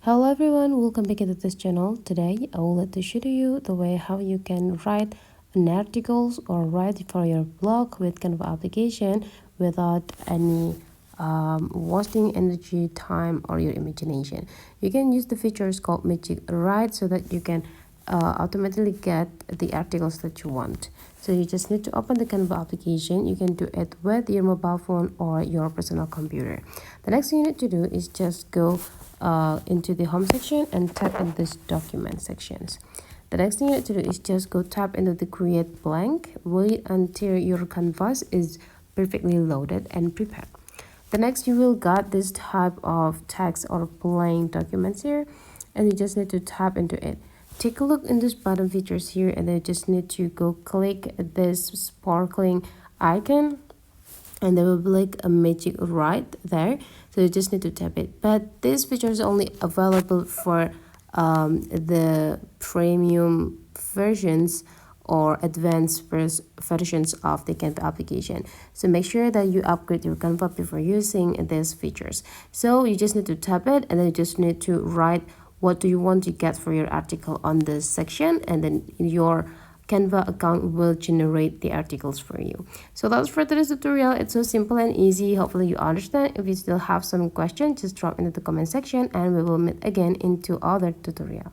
Hello everyone, welcome back to this channel. Today I will like to show you the way how you can write an articles or write for your blog with Canva application without any wasting energy, time, or your imagination. You can use the features called Magic Write so that you can automatically get the articles that you want. So you just need to open the Canva application. You can do it with your mobile phone or your personal computer. The next thing you need to do is just go into the home section and tap in this document sections. The next thing you need to do is just go tap into the create blank. Wait until your canvas is perfectly loaded and prepared. The next you will got this type of text or blank documents here, and you just need to tap into it. Take a look in this button features here, and then you just need to go click this sparkling icon, and there will be like a magic right there, so you just need to tap it. But this feature is only available for the premium versions or advanced versions of the Canva application. So make sure that you upgrade your Canva before using these features. So you just need to tap it, and then you just need to write what do you want to get for your article on this section, and then your Canva account will generate the articles for you. So that's for today's tutorial. It's so simple and easy. Hopefully you understand. If you still have some questions, just drop into the comment section and we will meet again into other tutorial.